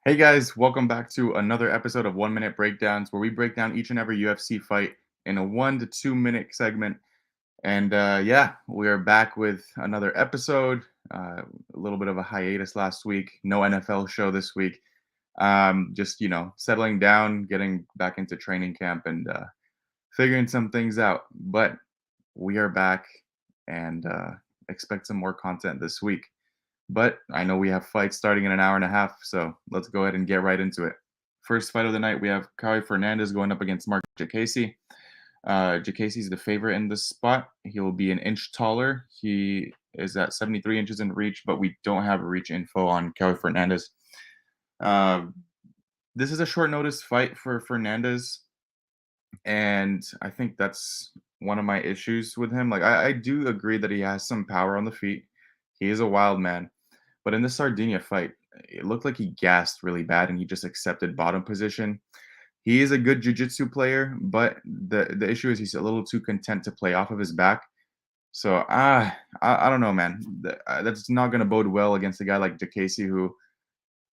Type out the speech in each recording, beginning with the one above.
Hey guys, welcome back to another episode of 1 Minute Breakdowns, where we break down each and every UFC fight in a 1 to 2 minute segment. And yeah, we are back with another episode. A little bit of a hiatus last week, no NFL show this week. Just settling down, getting back into training camp, and figuring some things out. But we are back, and expect some more content this week. But I know we have fights starting in an hour and a half, so let's go ahead and get right into it. First fight of the night, we have Kyle Fernandez going up against Mark Jacasey. Jacasey's the favorite in this spot. He will be an inch taller. He is at 73 inches in reach, but we don't have reach info on Kyle Fernandez. Uh, this is a short notice fight for Fernandez, and I think that's one of my issues with him. Like, I do agree that he has some power on the feet. He is a wild man. But in the Sardinia fight, it looked like he gassed really bad and he just accepted bottom position. He is a good jiu-jitsu player, but the issue is he's a little too content to play off of his back. So I don't know, man. That's not going to bode well against a guy like Jacasey, who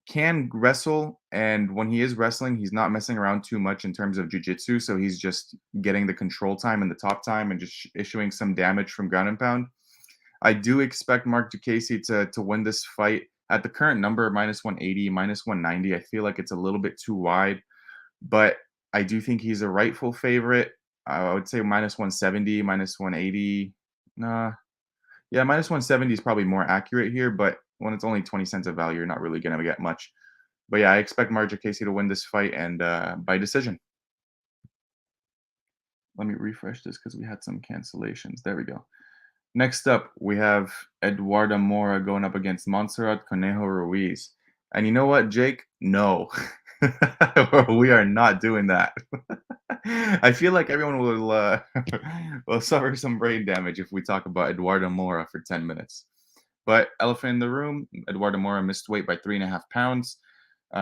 can wrestle, and when he is wrestling, he's not messing around too much in terms of jiu-jitsu. So he's just getting the control time and the top time and just issuing some damage from ground and pound. I do expect Mark Jacasey to win this fight at the current number, minus 180, minus 190. I feel like it's a little bit too wide, but I do think he's a rightful favorite. I would say minus 170, minus 180. Nah, yeah, minus 170 is probably more accurate here, but when it's only 20 cents of value, you're not really going to get much. But yeah, I expect Mark Jacasey to win this fight and by decision. Let me refresh this because we had some cancellations. There we go. Next up, we have Eduardo Mora going up against Montserrat Conejo Ruiz. And you know what, Jake? No. We are not doing that. I feel like everyone will will suffer some brain damage if we talk about Eduardo Mora for 10 minutes. But elephant in the room, Eduardo Mora missed weight by 3.5 pounds.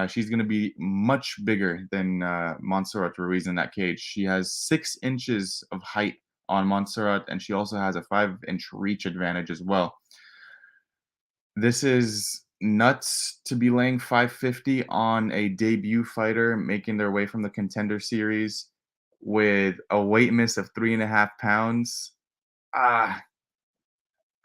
She's going to be much bigger than Montserrat Ruiz in that cage. She has 6 inches of height on Montserrat, and she also has a 5-inch reach advantage as well. This is nuts to be laying 550 on a debut fighter making their way from the Contender Series with a weight miss of 3.5 pounds. Ah,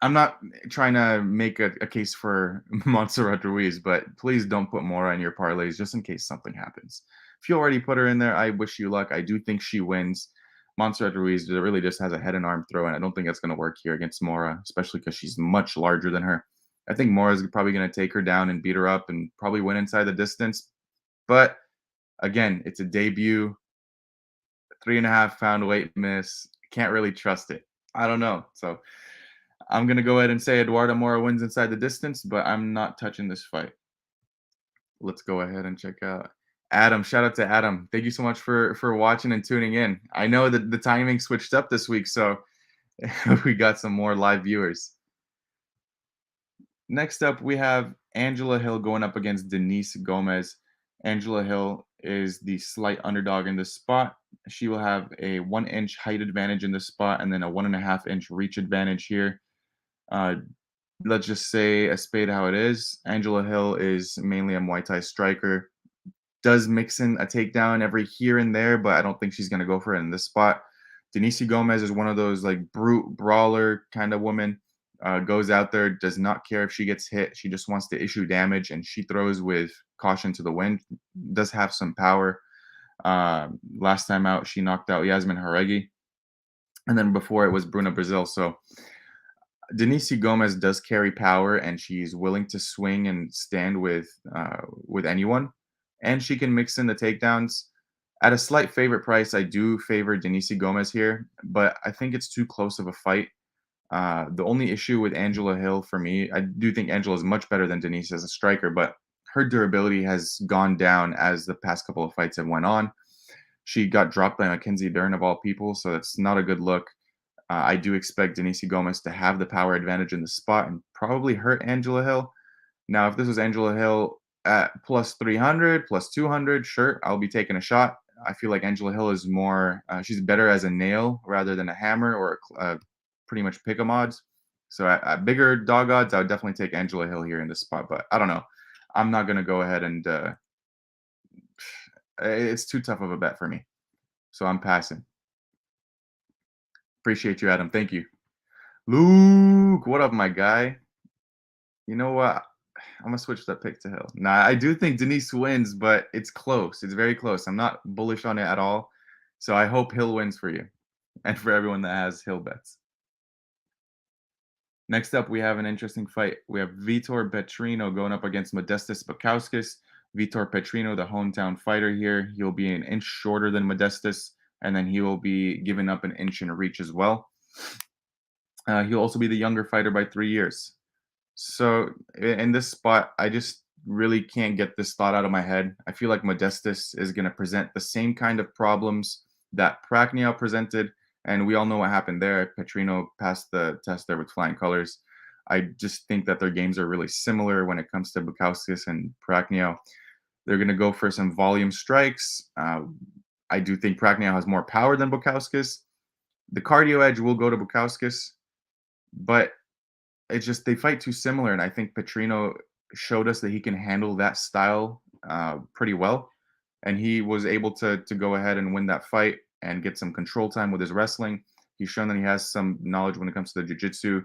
I'm not trying to make a case for Montserrat Ruiz, but please don't put Mora in your parlays just in case something happens. If you already put her in there, I wish you luck. I do think she wins. Montserrat Ruiz really just has a head and arm throw, and I don't think that's going to work here against Mora, especially because she's much larger than her. I think Mora's probably going to take her down and beat her up and probably win inside the distance. But again, it's a debut, 3.5 pound weight miss. Can't really trust it. I don't know. So I'm gonna go ahead and say Eduardo Mora wins inside the distance, but I'm not touching this fight. Let's go ahead and check out Adam. Shout out to Adam. Thank you so much for watching and tuning in. I know that the timing switched up this week, so we got some more live viewers. Next up, we have Angela Hill going up against Denise Gomez. Angela Hill is the slight underdog in this spot. She will have a 1 inch height advantage in this spot and then a 1.5 inch reach advantage here. Let's just say a spade how it is. Angela Hill is mainly a Muay Thai striker. Does mix in a takedown every here and there, but I don't think she's going to go for it in this spot. Denise Gomez is one of those like brute brawler kind of women. Goes out there, does not care if she gets hit. She just wants to issue damage, and she throws with caution to the wind. Does have some power. Last time out, she knocked out Yasmin Haregi. And then before it was Bruna Brazil. So Denise Gomez does carry power, and she's willing to swing and stand with anyone, and she can mix in the takedowns. At a slight favorite price, I do favor Denise Gomez here, but I think it's too close of a fight. The only issue with Angela Hill for me, I do think Angela is much better than Denise as a striker, but her durability has gone down as the past couple of fights have went on. She got dropped by Mackenzie Dern of all people, so that's not a good look. I do expect Denise Gomez to have the power advantage in the spot and probably hurt Angela Hill. Now, if this was Angela Hill at plus 300, plus 200, sure, I'll be taking a shot. I feel like Angela Hill is more, she's better as a nail rather than a hammer or pretty much pick 'em odds. So at bigger dog odds, I would definitely take Angela Hill here in this spot. But I don't know. I'm not going to go ahead and It's too tough of a bet for me, so I'm passing. Appreciate you, Adam. Thank you. Luke, what up, my guy? You know what? I'm gonna switch that pick to Hill. Nah, I do think Denise wins, but it's close. It's very close. I'm not bullish on it at all. So I hope Hill wins for you and for everyone that has Hill bets. Next up, we have an interesting fight. We have Vitor Petrino going up against Modestas Bukauskas. Vitor Petrino, the hometown fighter here, he'll be an inch shorter than Modestas, and then he will be giving up an inch in reach as well. He'll also be the younger fighter by 3 years. So in this spot, I just really can't get this thought out of my head. I feel like Modestas is going to present the same kind of problems that Prachnio presented, and we all know what happened there. Petrino passed the test there with flying colors. I just think that their games are really similar when it comes to Bukauskas and Prachnio. They're going to go for some volume strikes. I do think Prachnio has more power than Bukauskas. The cardio edge will go to Bukauskas, but it's just they fight too similar, and I think Petrino showed us that he can handle that style pretty well, and he was able to go ahead and win that fight and get some control time with his wrestling. He's shown that he has some knowledge when it comes to the jiu-jitsu,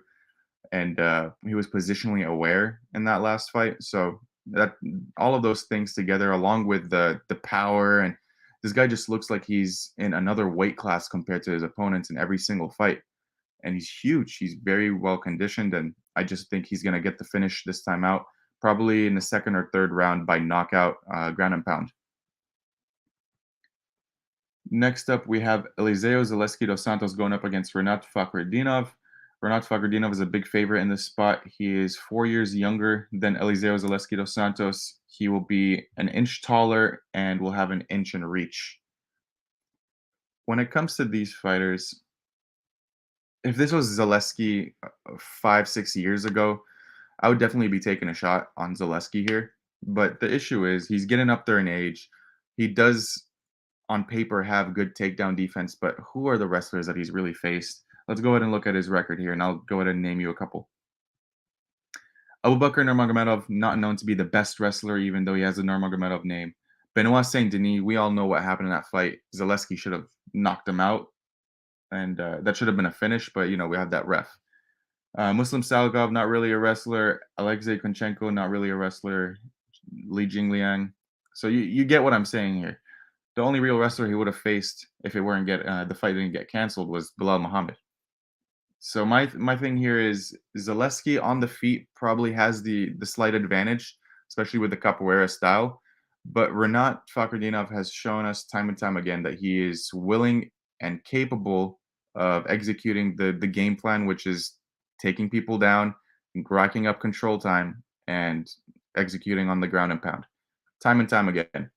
and he was positionally aware in that last fight. So that all of those things together, along with the power, and this guy just looks like he's in another weight class compared to his opponents in every single fight, and he's huge. He's very well conditioned, and I just think he's going to get the finish this time out, probably in the second or third round by knockout, ground and pound. Next up, we have Eliseo Zaleski dos Santos going up against Renat Fakhretdinov. Renat Fakhretdinov is a big favorite in this spot. He is 4 years younger than Eliseo Zaleski dos Santos. He will be an inch taller and will have an inch in reach. When it comes to these fighters, if this was Zaleski 5, 6 years ago, I would definitely be taking a shot on Zaleski here. But the issue is he's getting up there in age. He does, on paper, have good takedown defense, but who are the wrestlers that he's really faced? Let's go ahead and look at his record here, and I'll go ahead and name you a couple. Abubakar Nurmagomedov, not known to be the best wrestler, even though he has a Nurmagomedov name. Benoit Saint Denis, we all know what happened in that fight. Zaleski should have knocked him out, and that should have been a finish, but we have that ref. Muslim Salgov, not really a wrestler. Alexei Konchenko, not really a wrestler. Li Jingliang. So you get what I'm saying here. The only real wrestler he would have faced if it weren't the fight didn't get canceled was Bilal Muhammad. So my thing here is Zaleski on the feet probably has the slight advantage, especially with the capoeira style. But Renat Fakhretdinov has shown us time and time again that he is willing and capable of executing the game plan, which is taking people down, racking up control time, and executing on the ground and pound, time and time again.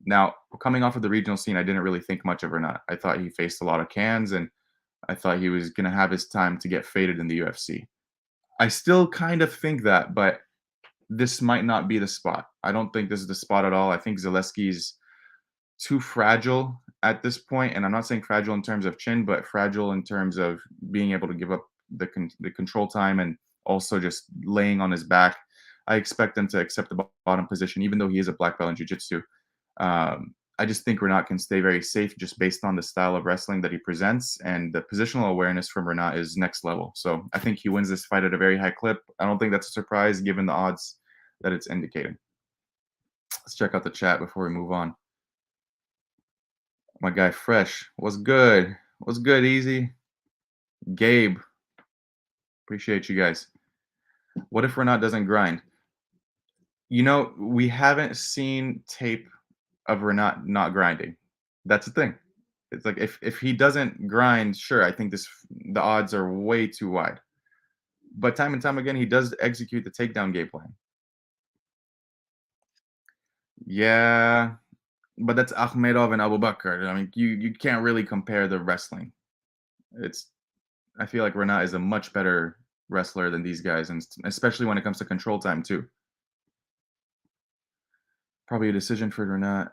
Now, coming off of the regional scene, I didn't really think much of Renat. I thought he faced a lot of cans, and I thought he was going to have his time to get faded in the UFC. I still kind of think that, but this might not be the spot. I don't think this is the spot at all. I think Zaleski's too fragile at this point, and I'm not saying fragile in terms of chin, but fragile in terms of being able to give up the control time and also just laying on his back. I expect him to accept the bottom position, even though he is a black belt in jiu-jitsu. I just think Renat can stay very safe just based on the style of wrestling that he presents, and the positional awareness from Renat is next level. So I think he wins this fight at a very high clip. I don't think that's a surprise given the odds that it's indicating. Let's check out the chat before we move on. My guy Fresh, what's good? What's good, Easy? Gabe, appreciate you guys. What if Renat doesn't grind? We haven't seen tape of Renat not grinding. That's the thing. It's like if he doesn't grind, sure, I think the odds are way too wide. But time and time again, he does execute the takedown game plan. Yeah, but that's Akhmedov and Abubakar. I mean, you can't really compare the wrestling. I feel like Renat is a much better wrestler than these guys, and especially when it comes to control time too. Probably a decision for Renat.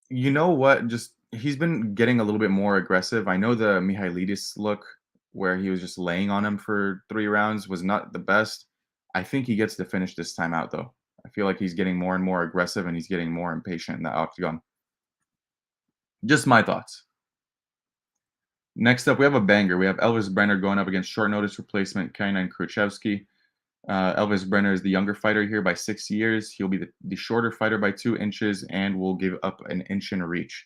You know what? Just he's been getting a little bit more aggressive. I know the Mihailidis look where he was just laying on him for 3 rounds was not the best. I think he gets to finish this time out though. I feel like he's getting more and more aggressive and he's getting more impatient in the octagon. Just my thoughts. Next up, we have a banger. We have Elvis Brenner going up against short notice replacement Kainan Kruchevsky. Elvis Brenner is the younger fighter here by 6 years. He'll be the shorter fighter by 2 inches and will give up an inch in reach.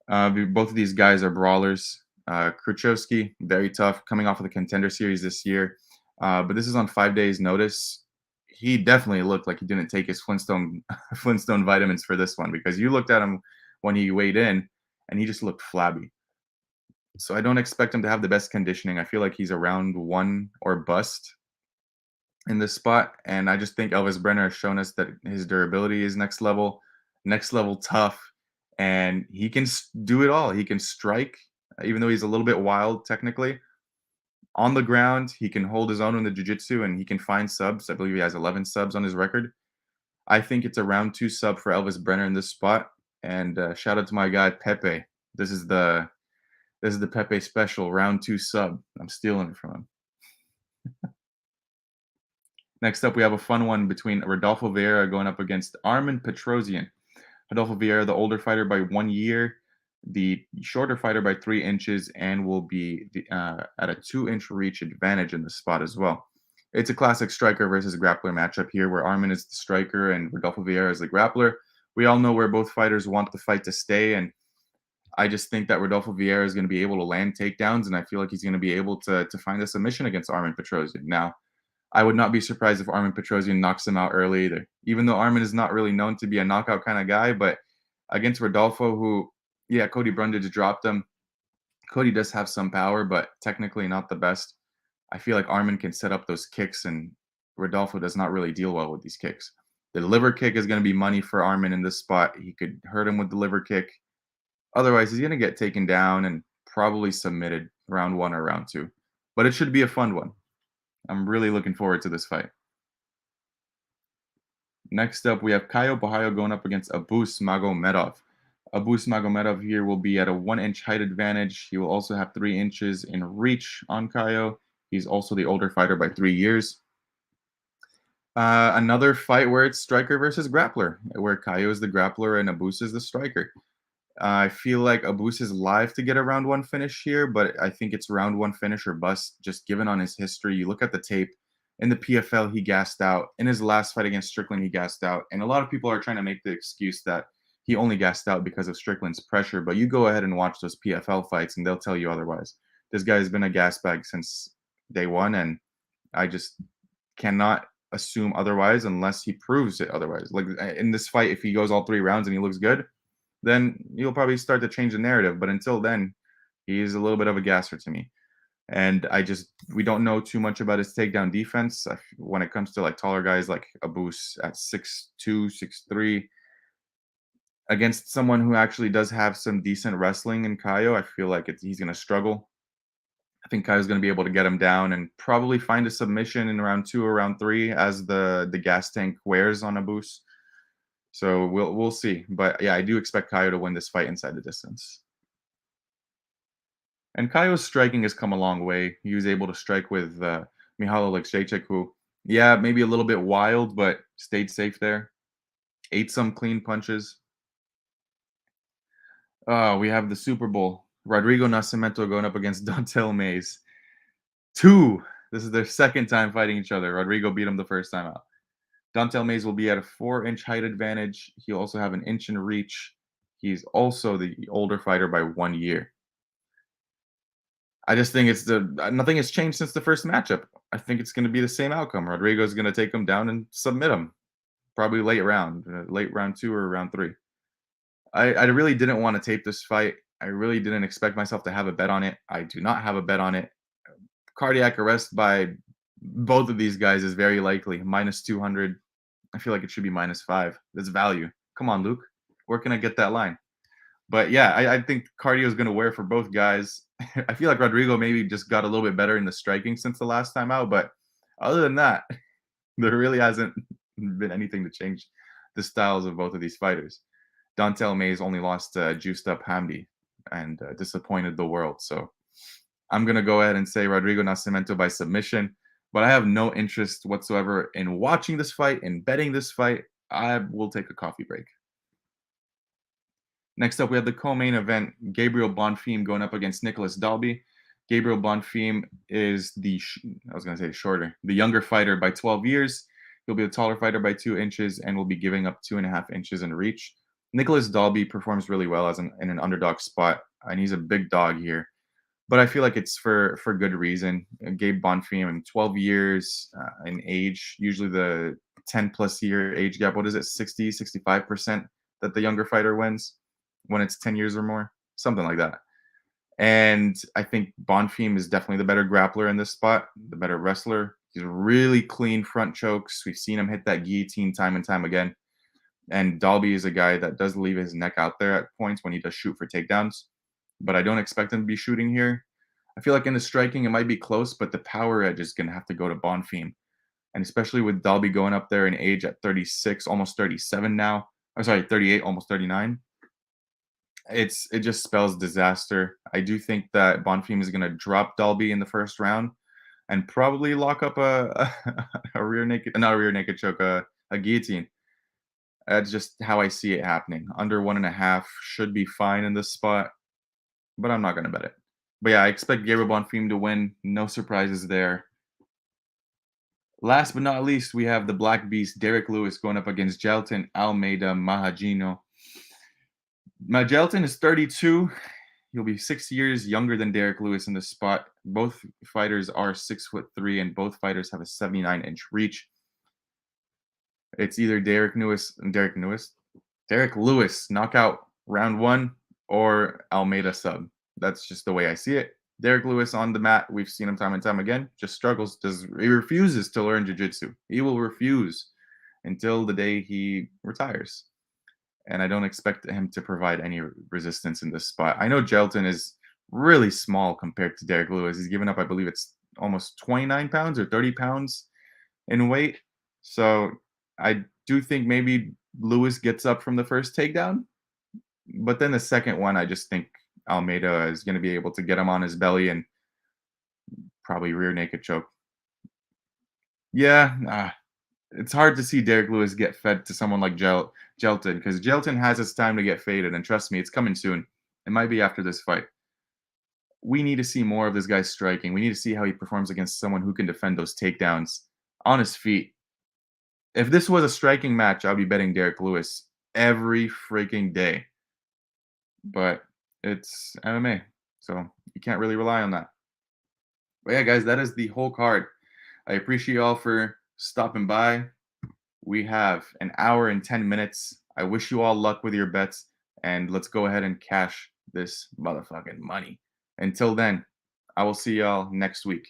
Both of these guys are brawlers. Kruchevsky, very tough, coming off of the contender series this year. But this is on 5 days' notice. He definitely looked like he didn't take his Flintstone Flintstone vitamins for this one because you looked at him when he weighed in and he just looked flabby. So I don't expect him to have the best conditioning. I feel like he's around one or bust in this spot. And I just think Elvis Brenner has shown us that his durability is next level tough, and he can do it all. He can strike, even though he's a little bit wild technically. On the ground, he can hold his own in the jiu-jitsu and he can find subs. I believe he has 11 subs on his record. I think it's a round two sub for Elvis Brenner in this spot. And shout out to my guy Pepe. This is the Pepe special round two sub. I'm stealing it from him. Next up, we have a fun one between Rodolfo Vieira going up against Armin Petrosian. Rodolfo Vieira, the older fighter by 1 year, the shorter fighter by 3 inches, and will be at a 2 inch reach advantage in the spot as well. It's a classic striker versus grappler matchup here, where Armin is the striker and Rodolfo Vieira is the grappler. We all know where both fighters want the fight to stay, and I just think that Rodolfo Vieira is going to be able to land takedowns, and I feel like he's going to be able to find a submission against Armin Petrosian. Now, I would not be surprised if Armin Petrosian knocks him out early either. Even though Armin is not really known to be a knockout kind of guy, but against Rodolfo, who, yeah, Cody Brundage dropped him. Cody does have some power, but technically not the best. I feel like Armin can set up those kicks, and Rodolfo does not really deal well with these kicks. The liver kick is going to be money for Armin in this spot. He could hurt him with the liver kick. Otherwise, he's going to get taken down and probably submitted round one or round two. But it should be a fun one. I'm really looking forward to this fight. Next up, we have Caio Borralho going up against Abus Magomedov. Abus Magomedov here will be at a 1 inch height advantage. He will also have 3 inches in reach on Caio. He's also the older fighter by 3 years. Another fight where it's striker versus grappler, where Caio is the grappler and Abus is the striker. I feel like Abus is live to get a round one finish here, but I think it's round one finish or bust, just given on his history. You look at the tape. In the PFL, he gassed out. In his last fight against Strickland, he gassed out. And a lot of people are trying to make the excuse that he only gassed out because of Strickland's pressure. But you go ahead and watch those PFL fights, and they'll tell you otherwise. This guy has been a gas bag since day one, and I just cannot assume otherwise unless he proves it otherwise. Like in this fight, if he goes all 3 rounds and he looks good, then you'll probably start to change the narrative. But until then, he's a little bit of a gasser to me. And we don't know too much about his takedown defense when it comes to like taller guys like Abus at 6'2", 6'3". Against someone who actually does have some decent wrestling in Caio, I feel like he's going to struggle. I think Caio's going to be able to get him down and probably find a submission in round two or round three as the gas tank wears on Abus. So we'll see. But yeah, I do expect Caio to win this fight inside the distance. And Caio's striking has come a long way. He was able to strike with Mihailo Alexejczyk, who, yeah, maybe a little bit wild, but stayed safe there. Ate some clean punches. We have the Super Bowl. Rodrigo Nascimento going up against Dontel Mays. This is their second time fighting each other. Rodrigo beat him the first time out. Dontel Mays will be at a 4 inch height advantage. He'll also have an inch in reach. He's also the older fighter by 1 year. I just think nothing has changed since the first matchup. I think it's going to be the same outcome. Rodrigo's going to take him down and submit him, probably late round two or round three. I really didn't want to tape this fight. I really didn't expect myself to have a bet on it. I do not have a bet on it. Cardiac arrest by both of these guys is very likely. Minus 200. I feel like it should be -5. That's value. Come on, Luke. Where can I get that line? But yeah, I think cardio is going to wear for both guys. I feel like Rodrigo maybe just got a little bit better in the striking since the last time out. But other than that, there really hasn't been anything to change the styles of both of these fighters. Dontel Mays only lost to juiced up Hamdi and disappointed the world. So I'm going to go ahead and say Rodrigo Nascimento by submission. But I have no interest whatsoever in watching this fight, in betting this fight. I will take a coffee break. Next up, we have the co-main event: Gabriel Bonfim going up against Nicholas Dalby. Gabriel Bonfim is I was going to say shorter, the younger fighter by 12 years. He'll be the taller fighter by 2 inches and will be giving up 2.5 inches in reach. Nicholas Dalby performs really well in an underdog spot, and he's a big dog here. But I feel like it's for good reason. Gabe Bonfim, 12 years in age, usually the 10 plus year age gap. What is it, 60, 65% that the younger fighter wins when it's 10 years or more? Something like that. And I think Bonfim is definitely the better grappler in this spot, the better wrestler. He's really clean front chokes. We've seen him hit that guillotine time and time again. And Dalby is a guy that does leave his neck out there at points when he does shoot for takedowns, but I don't expect him to be shooting here. I feel like in the striking, it might be close, but the power edge is going to have to go to Bonfim. And especially with Dalby going up there in age at 36, almost 37 now. I'm sorry, 38, almost 39. It just spells disaster. I do think that Bonfim is going to drop Dalby in the first round and probably lock up a rear naked, not a rear naked choke, a guillotine. That's just how I see it happening. Under 1.5 should be fine in this spot, but I'm not going to bet it. But yeah, I expect Gabriel Bonfim to win. No surprises there. Last but not least, we have the Black Beast, Derek Lewis, going up against Gelton Almeida Mahagino. Gelton is 32. He'll be 6 years younger than Derek Lewis in this spot. Both fighters are 6'3", and both fighters have a 79-inch reach. It's either Derek Lewis knockout round 1 or Almeida sub. That's just the way I see it. Derek Lewis on the mat, we've seen him time and time again, just struggles. He refuses to learn jiu-jitsu. He will refuse until the day he retires. And I don't expect him to provide any resistance in this spot. I know Gelton is really small compared to Derek Lewis. He's given up, I believe it's almost 29 pounds or 30 pounds in weight. So I do think maybe Lewis gets up from the first takedown. But then the second one, I just think Almeida is going to be able to get him on his belly and probably rear naked choke. Yeah, it's hard to see Derek Lewis get fed to someone like Gelton, because Gelton has his time to get faded, and trust me, it's coming soon. It might be after this fight. We need to see more of this guy striking. We need to see how he performs against someone who can defend those takedowns on his feet. If this was a striking match, I'd be betting Derek Lewis every freaking day. But it's MMA, so you can't really rely on that. But yeah, guys, that is the whole card. I appreciate you all for stopping by. We have an hour and 10 minutes. I wish you all luck with your bets, and let's go ahead and cash this motherfucking money. Until then, I will see y'all next week.